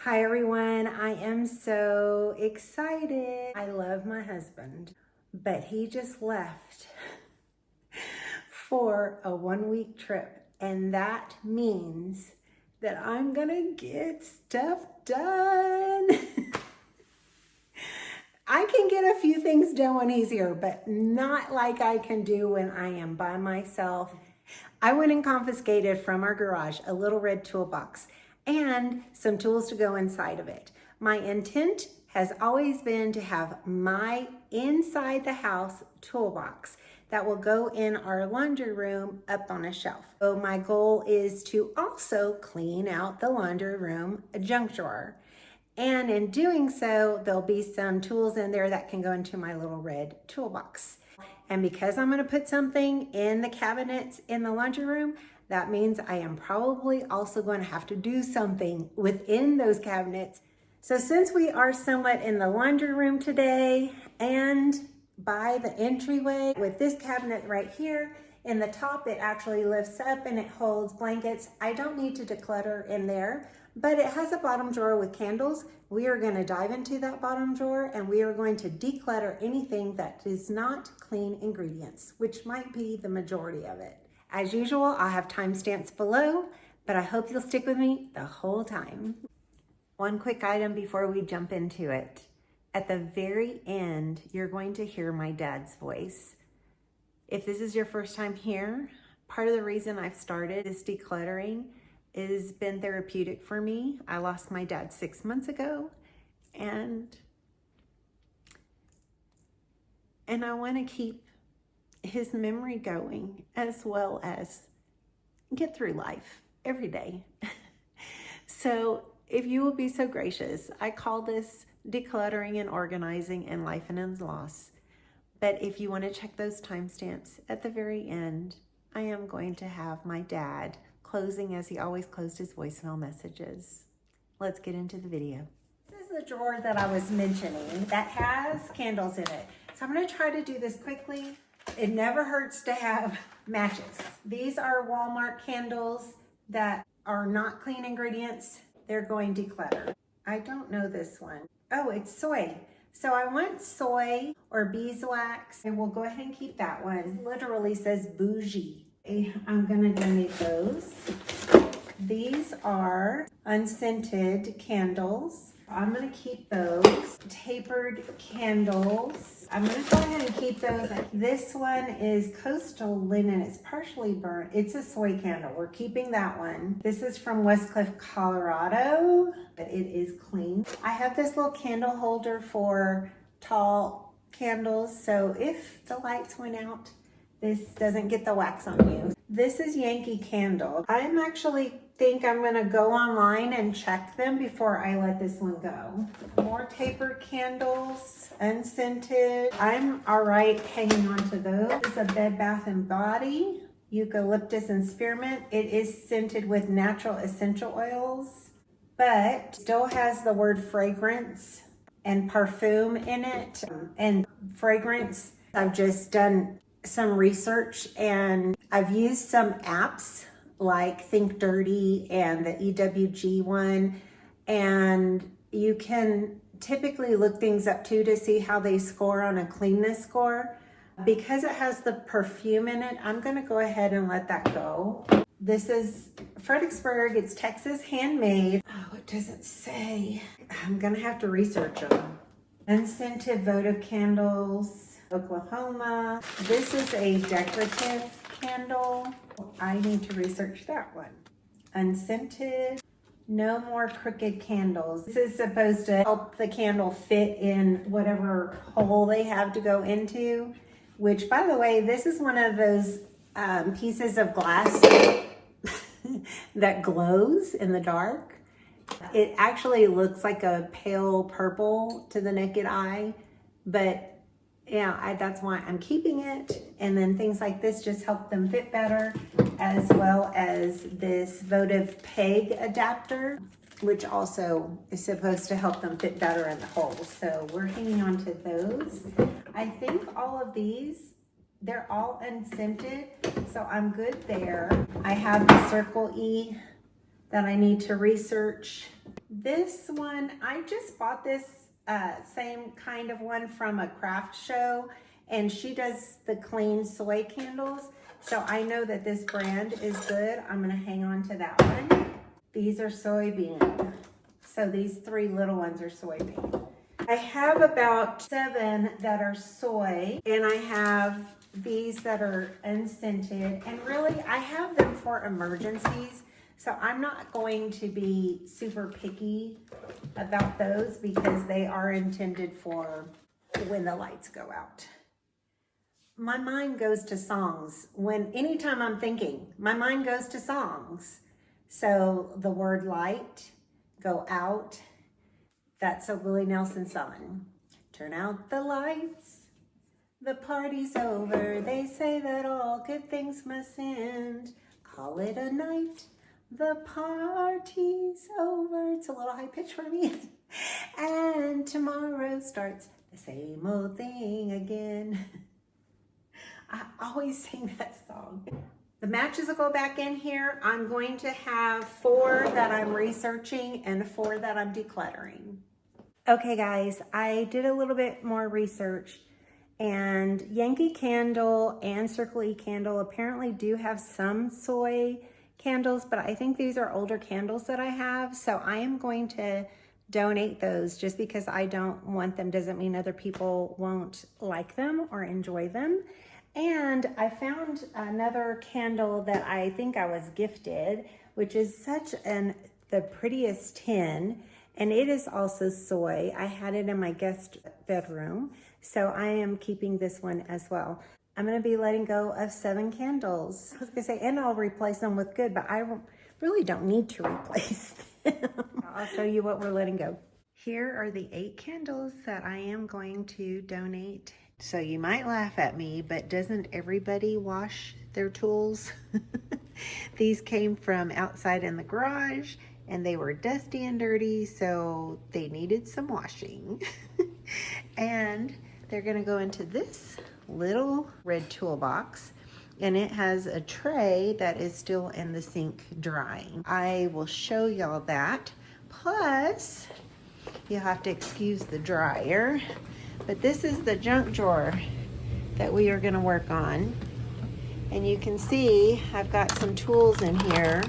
Hi everyone, I am so excited. I love my husband, but he just left for a 1-week trip, and that means that I'm gonna get stuff done. I can get a few things done when he's here, but not like I can do when I am by myself. I went and confiscated from our garage a little red toolbox and some tools to go inside of it. My intent has always been to have my inside the house toolbox that will go in our laundry room up on a shelf. So my goal is to also clean out the laundry room junk drawer. And in doing so, there'll be some tools in there that can go into my little red toolbox. And because I'm going to put something in the cabinets in the laundry room, that means I am probably also going to have to do something within those cabinets. So since we are somewhat in the laundry room today and by the entryway with this cabinet right here, in the top it actually lifts up and it holds blankets. I don't need to declutter in there, but it has a bottom drawer with candles. We are going to dive into that bottom drawer and we are going to declutter anything that is not clean ingredients, which might be the majority of it. As usual, I'll have timestamps below, but I hope you'll stick with me the whole time. One quick item before we jump into it. At the very end, you're going to hear my dad's voice. If this is your first time here, part of the reason I've started this decluttering has been therapeutic for me. I lost my dad 6 months ago, and I want to keep his memory going as well as get through life every day. So if you will be so gracious, I call this decluttering and organizing in life and in loss. But if you want to check those timestamps at the very end, I am going to have my dad closing as he always closed his voicemail messages. Let's get into the video. This is the drawer that I was mentioning that has candles in it. So I'm going to try to do this quickly. It never hurts to have matches. These are Walmart candles that are not clean ingredients. They're going declutter. I don't know this one. Oh, it's soy. So I want soy or beeswax, and we'll go ahead and keep that one. It literally says bougie. I'm gonna donate those. These are unscented candles. I'm gonna keep those. Tapered candles. I'm gonna go ahead and keep those. This one is coastal linen. It's partially burnt. It's a soy candle. We're keeping that one. This is from Westcliff, Colorado, but it is clean. I have this little candle holder for tall candles, so if the lights went out, this doesn't get the wax on you. This is Yankee Candle. I'm actually think I'm gonna go online and check them before I let this one go. More tapered candles, unscented. I'm all right hanging on to those. This is a Bed Bath & Body, eucalyptus and spearmint. It is scented with natural essential oils, but still has the word fragrance and perfume in it. And fragrance, I've just done some research and I've used some apps like Think Dirty and the EWG one, and you can typically look things up too to see how they score on a cleanness score. Because it has the perfume in it, I'm gonna go ahead and let that go. This is Fredericksburg. It's Texas handmade. Oh, it doesn't say. I'm gonna have to research them. Unscented votive candles, Oklahoma. This is a decorative candle. I need to research that one. Unscented. No more crooked candles. This is supposed to help the candle fit in whatever hole they have to go into, which, by the way, this is one of those pieces of glass that glows in the dark. It actually looks like a pale purple to the naked eye, but yeah, that's why I'm keeping it. And then things like this just help them fit better, as well as this votive peg adapter, which also is supposed to help them fit better in the hole. So we're hanging on to those. I think all of these, they're all unscented, so I'm good there. I have the Circle E that I need to research. This one, I just bought this same kind of one from a craft show, and she does the clean soy candles. So I know that this brand is good. I'm gonna hang on to that one. These are soybean. So these 3 little ones are soybean. I have about 7 that are soy, and I have these that are unscented, and really I have them for emergencies. So I'm not going to be super picky about those because they are intended for when the lights go out. My mind goes to songs. Anytime I'm thinking, my mind goes to songs. So the word light, go out, that's a Willie Nelson song. Turn out the lights, the party's over. They say that all good things must end. Call it a night. The party's over. It's a little high pitch for me. And tomorrow starts the same old thing again. I always sing that song. The matches will go back in here. I'm going to have 4 that I'm researching and 4 that I'm decluttering. Okay guys, I did a little bit more research, and Yankee Candle and Circle E Candle apparently do have some soy candles, but I think these are older candles that I have, so I am going to donate those. Just because I don't want them doesn't mean other people won't like them or enjoy them. And I found another candle that I think I was gifted, which is the prettiest tin, and it is also soy. I had it in my guest bedroom, so I am keeping this one as well. I'm gonna be letting go of 7 candles. I was gonna say, and I'll replace them with good, but I really don't need to replace them. I'll show you what we're letting go. Here are the 8 candles that I am going to donate. So you might laugh at me, but doesn't everybody wash their tools? These came from outside in the garage, and they were dusty and dirty, so they needed some washing. And they're gonna go into this little red toolbox, and it has a tray that is still in the sink drying. I will show y'all that. Plus, you'll have to excuse the dryer, but this is the junk drawer that we are gonna work on. And you can see I've got some tools in here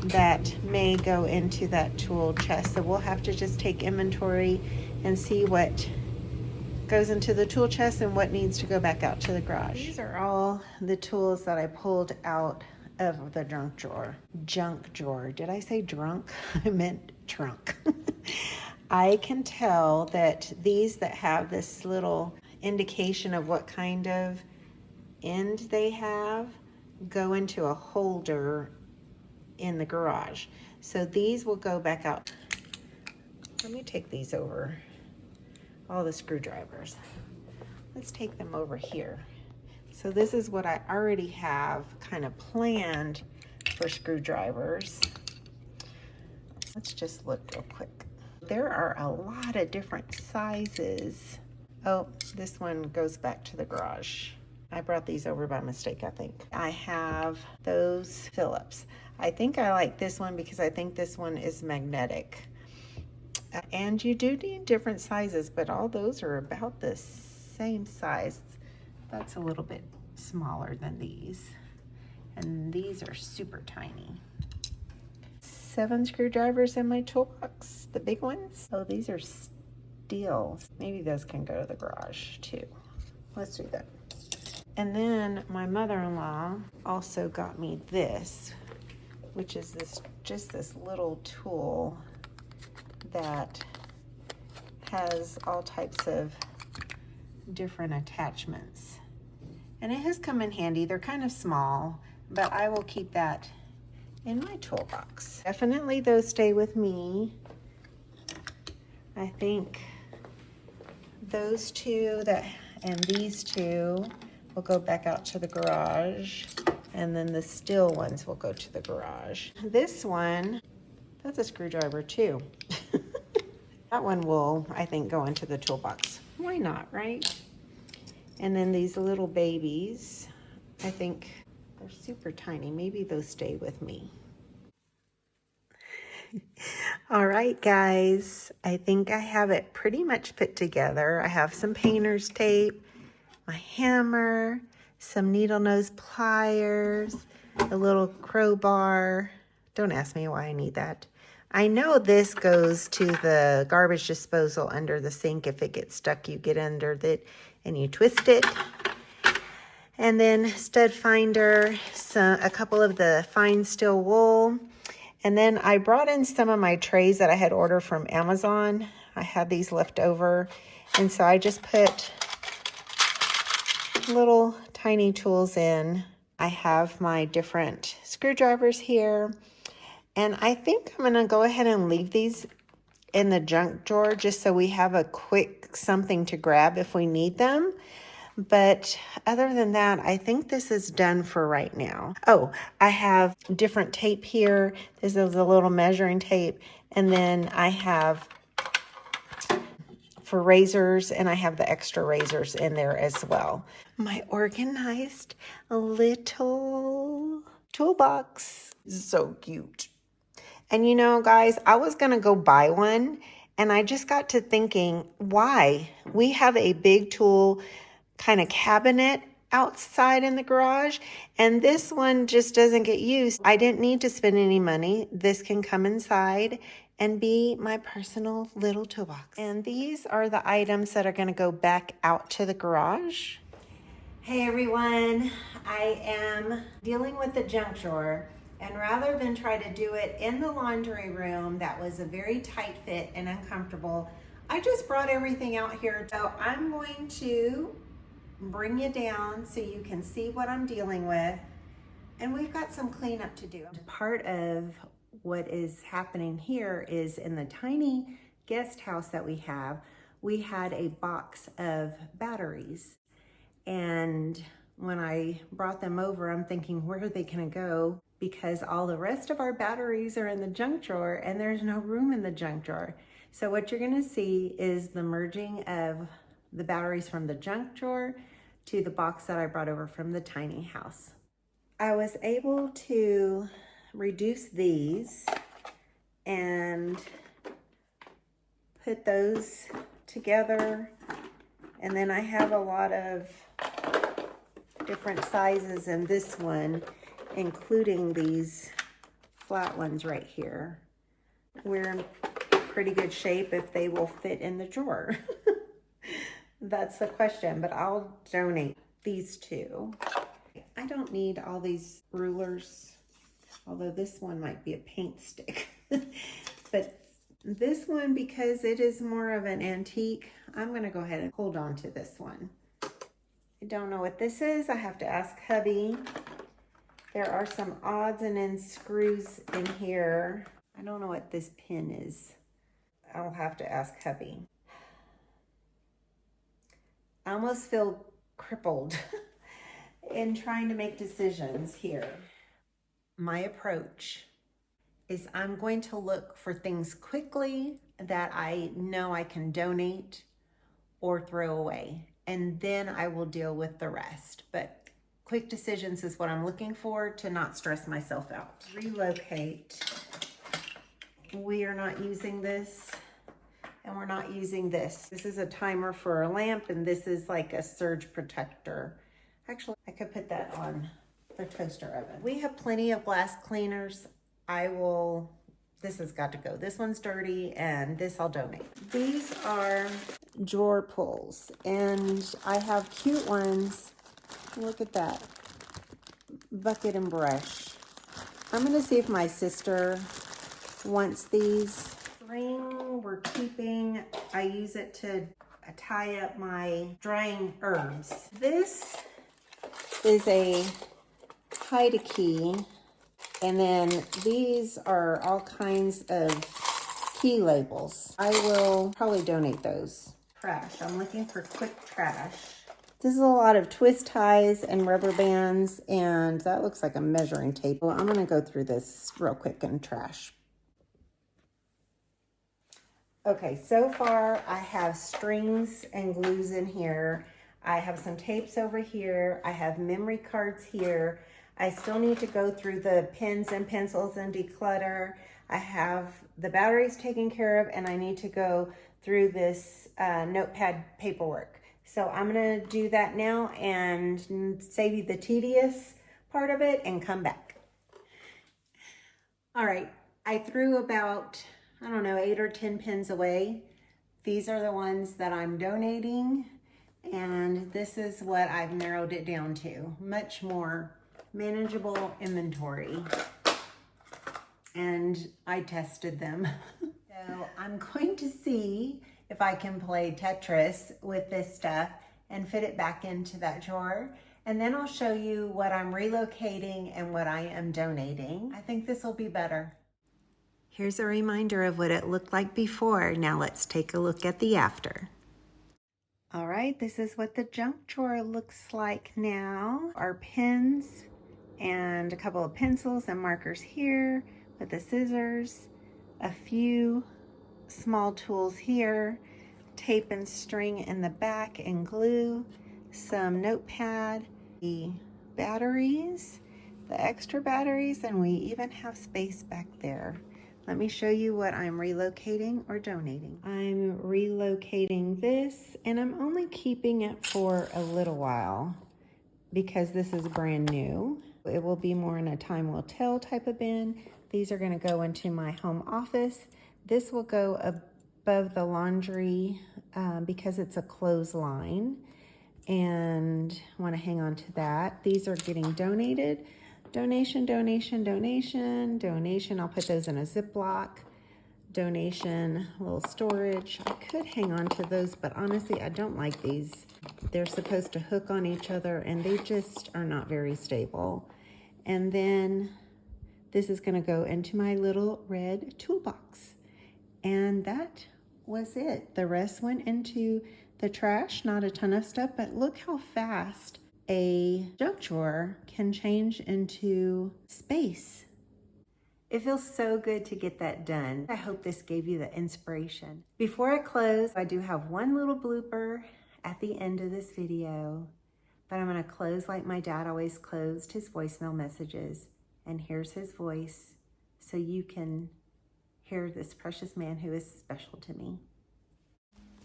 that may go into that tool chest. So we'll have to just take inventory and see what goes into the tool chest and what needs to go back out to the garage. These are all the tools that I pulled out of the junk drawer. Junk drawer. Did I say drunk? I meant trunk. I can tell that these that have this little indication of what kind of end they have go into a holder in the garage. So these will go back out. Let me take these over. All the screwdrivers. Let's take them over here. So this is what I already have kind of planned for screwdrivers. Let's just look real quick. There are a lot of different sizes. Oh, this one goes back to the garage. I brought these over by mistake, I think. I have those Phillips. I think I like this one because I think this one is magnetic. And you do need different sizes, but all those are about the same size. That's a little bit smaller than these. And these are super tiny. 7 screwdrivers in my toolbox, the big ones. Oh, these are steel. Maybe those can go to the garage too. Let's do that. And then my mother-in-law also got me this, which is just this little tool that has all types of different attachments. And it has come in handy. They're kind of small, but I will keep that in my toolbox. Definitely those stay with me. I think those 2 and these 2 will go back out to the garage, and then the steel ones will go to the garage. This one, that's a screwdriver too. That one will, I think, go into the toolbox. Why not, right? And then these little babies, I think they're super tiny. Maybe those stay with me. All right, guys, I think I have it pretty much put together. I have some painter's tape, my hammer, some needle nose pliers, a little crowbar. Don't ask me why I need that. I know this goes to the garbage disposal under the sink. If it gets stuck, you get under it and you twist it. And then stud finder, a couple of the fine steel wool. And then I brought in some of my trays that I had ordered from Amazon. I had these left over. And so I just put little tiny tools in. I have my different screwdrivers here. And I think I'm gonna go ahead and leave these in the junk drawer just so we have a quick something to grab if we need them. But other than that, I think this is done for right now. Oh, I have different tape here. This is a little measuring tape. And then I have for razors, and I have the extra razors in there as well. My organized little toolbox. So cute. And you know, guys, I was going to go buy one, and I just got to thinking, why? We have a big tool kind of cabinet outside in the garage, and this one just doesn't get used. I didn't need to spend any money. This can come inside and be my personal little toolbox. And these are the items that are going to go back out to the garage. Hey everyone, I am dealing with the junk drawer, and rather than try to do it in the laundry room that was a very tight fit and uncomfortable, I just brought everything out here. So I'm going to bring you down so you can see what I'm dealing with, and we've got some cleanup to do. Part of what is happening here is in the tiny guest house that we have, we had a box of batteries. And when I brought them over, I'm thinking, where are they gonna go? Because all the rest of our batteries are in the junk drawer and there's no room in the junk drawer. So what you're gonna see is the merging of the batteries from the junk drawer to the box that I brought over from the tiny house. I was able to reduce these and put those together. And then I have a lot of different sizes in this one, including these flat ones right here. We're in pretty good shape if they will fit in the drawer. That's the question, but I'll donate these two. I don't need all these rulers, although this one might be a paint stick. But this one, because it is more of an antique, I'm gonna go ahead and hold on to this one. I don't know what this is. I have to ask hubby. There are some odds and ends screws in here. I don't know what this pin is. I'll have to ask hubby. I almost feel crippled in trying to make decisions here. My approach is I'm going to look for things quickly that I know I can donate or throw away, and then I will deal with the rest. But quick decisions is what I'm looking for to not stress myself out. Relocate. We are not using this, and we're not using this. This is a timer for a lamp, and this is like a surge protector. Actually, I could put that on the toaster oven. We have plenty of glass cleaners. This has got to go. This one's dirty, and this I'll donate. These are drawer pulls, and I have cute ones. Look at that. Bucket and brush. I'm gonna see if my sister wants these. String we're keeping. I use it to tie up my drying herbs. This is a hide a key. And then these are all kinds of key labels. I will probably donate those. Trash. I'm looking for quick trash. This is a lot of twist ties and rubber bands, and that looks like a measuring tape. Well, I'm gonna go through this real quick in trash. Okay, so far I have strings and glues in here. I have some tapes over here. I have memory cards here. I still need to go through the pens and pencils and declutter. I have the batteries taken care of, and I need to go through this notepad paperwork. So I'm gonna do that now and save you the tedious part of it and come back. All right, I threw about, I don't know, 8 or 10 pins away. These are the ones that I'm donating, and this is what I've narrowed it down to. Much more manageable inventory. And I tested them. So I'm going to see if I can play Tetris with this stuff and fit it back into that drawer. And then I'll show you what I'm relocating and what I am donating. I think this will be better. Here's a reminder of what it looked like before. Now let's take a look at the after. All right, this is what the junk drawer looks like now. Our pens and a couple of pencils and markers here with the scissors, a few small tools here, tape and string in the back and glue, some notepad, the batteries, the extra batteries, and we even have space back there. Let me show you what I'm relocating or donating. I'm relocating this, and I'm only keeping it for a little while because this is brand new. It will be more in a time will tell type of bin. These are gonna go into my home office. This will go above the laundry because it's a clothesline, and I wanna hang on to that. These are getting donated. Donation, donation, donation, donation. I'll put those in a Ziploc. Donation, a little storage. I could hang on to those, but honestly, I don't like these. They're supposed to hook on each other, and they just are not very stable. And then this is gonna go into my little red toolbox. And that was it. The rest went into the trash, not a ton of stuff, but look how fast a junk drawer can change into space. It feels so good to get that done. I hope this gave you the inspiration. Before I close, I do have one little blooper at the end of this video, but I'm gonna close like my dad always closed his voicemail messages. And here's his voice so you can hear this precious man who is special to me.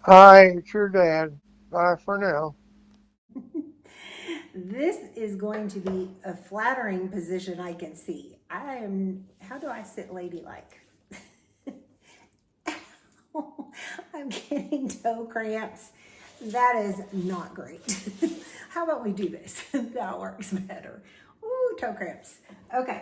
Hi, it's your dad. Bye for now. This is going to be a flattering position, I can see. How do I sit ladylike? I'm getting toe cramps. That is not great. How about we do this? That works better. Ooh, toe cramps. Okay.